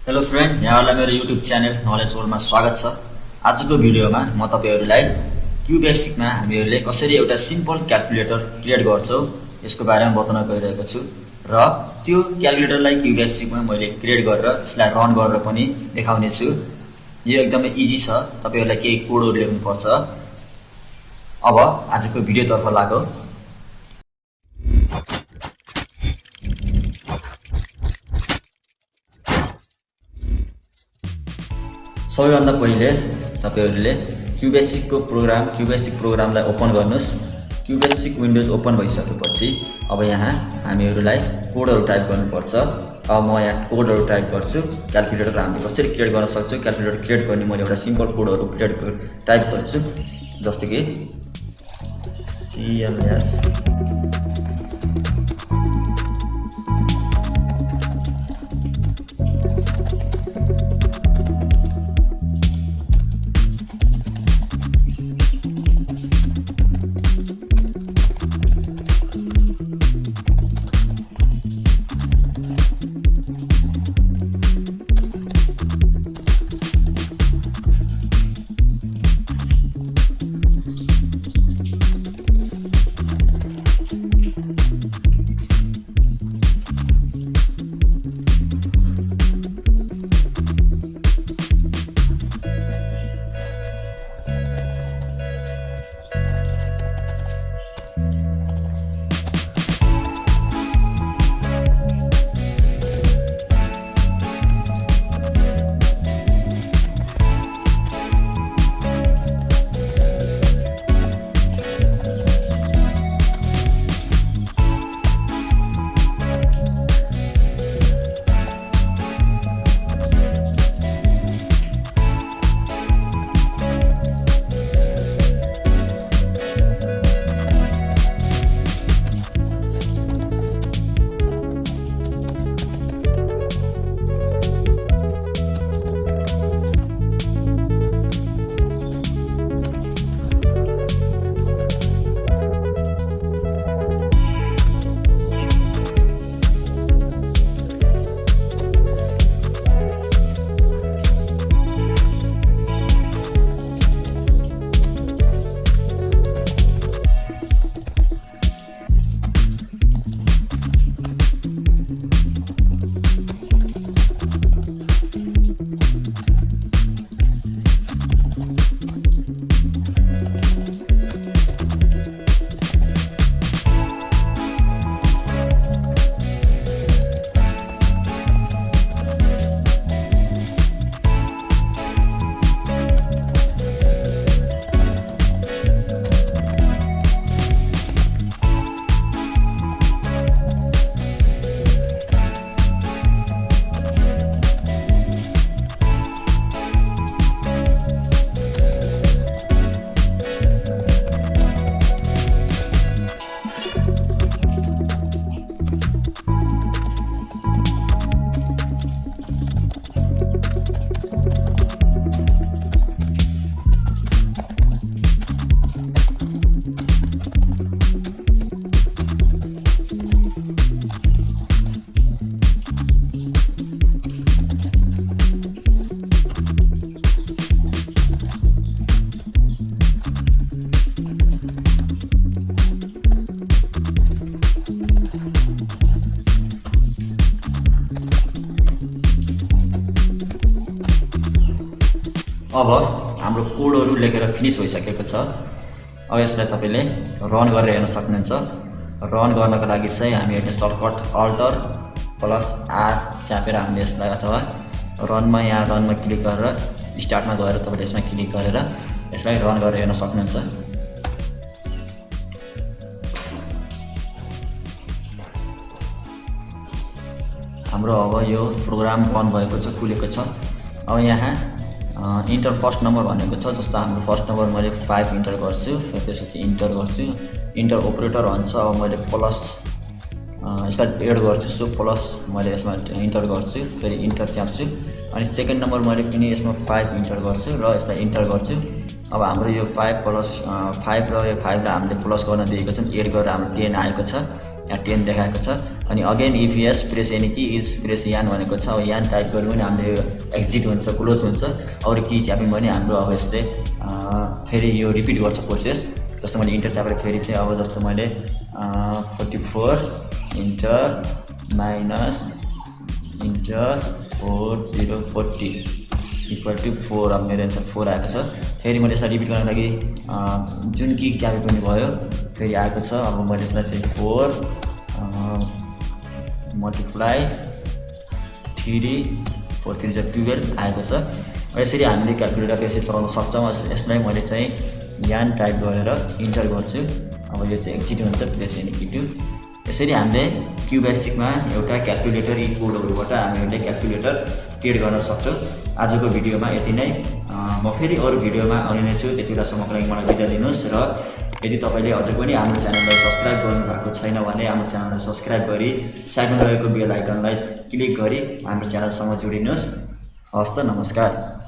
Hello friend, यहाँहरुलाई मेरो YouTube channel knowledge वर्ल्डमा स्वागत छ। आजको भिडियोमा म तपाईहरुलाई QBASIC मा हामीहरुले कसरी एउटा सिम्पल क्याल्कुलेटर क्रिएट गर्छौं यसको बारेमा बताउन गइरहेको छु र त्यो क्याल्कुलेटरलाई QBASIC मा मैले क्रिएट गरेर त्यसलाई रन गरेर पनि देखाउने छु। यो एकदमै इजी छ, तपाईहरुलाई केही कोडहरु लेख्नु पर्छ। अब आजको भिडियोतर्फ लागौं। सबैभन्दा पहिले तपाईहरुले QBASIC को प्रोग्राम QBASIC प्रोग्रामलाई ओपन गर्नुस्। QBASIC विन्डोज ओपन भइसकेपछि अब यहाँ हामीहरुलाई कोडहरु टाइप गर्नुपर्छ। अब म यहाँ कोडहरु टाइप गर्छु। क्याल्कुलेटर हामीले कसरी क्रिएट गर्न सक्छौं, क्याल्कुलेटर क्रिएट गर्ने मैले एउटा सिम्पल कोडहरु टाइप गर्छु, जस्तो कि CLS अब हाम्रो कोडहरु लेखेर फिनिश भइसकेको छ। अब यसलाई तपाईले रन गरेर हेर्न सक्नुहुन्छ। रन गर्नको लागि चाहिँ हामीले सर्टकट अल्टर प्लस आर चापेर हामीले यसलाई अथवा रनमा यहाँ रनमा क्लिक गरेर स्टार्टमा गएर तपाईले यसमा क्लिक गरेर यसलाई रन गरेर हेर्न सक्नुहुन्छ। हाम्रो अब यो प्रोग्राम रन भएको छ, खुलेको छ। अब यहाँ इन्टर फर्स्ट नम्बर भनेको छ, जस्तो हाम्रो फर्स्ट नम्बर मैले 5 इन्टर गर्छु, फेरि त्यसपछि इन्टर गर्छु, इन्टर अपरेटर हुन्छ। अब मैले प्लस यसलाई एड गर्छु, सो प्लस मैले यसमा इन्टर गर्छु, फेरि इन्टर च्याप्छु, अनि सेकेन्ड नम्बर मैले पनि यसमा 5 इन्टर गर्छु र यसलाई इन्टर गर्छु। अब हाम्रो यो 5 प्लस 5 र यो 5 लाई हामीले प्लस गर्न दिएको छौं, एड गरेर हाम्रो 10 आएको छ। यहाँ 10 देखाएको छ। अनि again if yes press any key is press यान भनेको छ। अब यान टाइप गर्यो भने हाम्रो एक्जिट हुन्छ, क्लोज हुन्छ। अरू की च्याप्यौँ भने हाम्रो अब यसले फेरि यो रिपिट गर्छ प्रोसेस। जस्तो मैले इन्टर च्यापेर फेरि चाहिँ अब जस्तो मैले 44 enter minus enter 4040 equal to 4। अब मेरो एन्सर 4 आएको छ। फेरि मैले यसलाई रिपिट गर्नको लागि जुन की च्यापे पनि भयो फेरि आएको छ। अब मैले यसलाई चाहिँ 4 मल्टिप्लाई 3 4 3 जा 12 आएको छ। यसरी हामीले क्याल्कुलेटर यसरी चलाउन सक्छौँ। यसलाई मैले चाहिँ यान टाइप गरेर इन्टर गर्छु। अब यो चाहिँ एक्जिट हुन्छ प्रेस एनी की 2। यसरी हामीले क्युबेसिकमा एउटा क्याल्कुलेटर यी कोडहरूबाट हामीले क्याल्कुलेटर क्रिएट गर्न सक्छौँ। आजको भिडियोमा यति नै। म फेरि अरू भिडियोमा आउने नै छु। त्यति बेलासम्मको लागि मलाई बिदा दिनुहोस्। र यदि तपाईँले अझै पनि हाम्रो च्यानललाई सब्सक्राइब गर्नुभएको छैन भने हाम्रो च्यानललाई सब्सक्राइब गरी साइडमा रहेको बेल आइकनलाई क्लिक गरी हाम्रो च्यानलसँग जोडिनुहोस्। हवस् त, नमस्कार।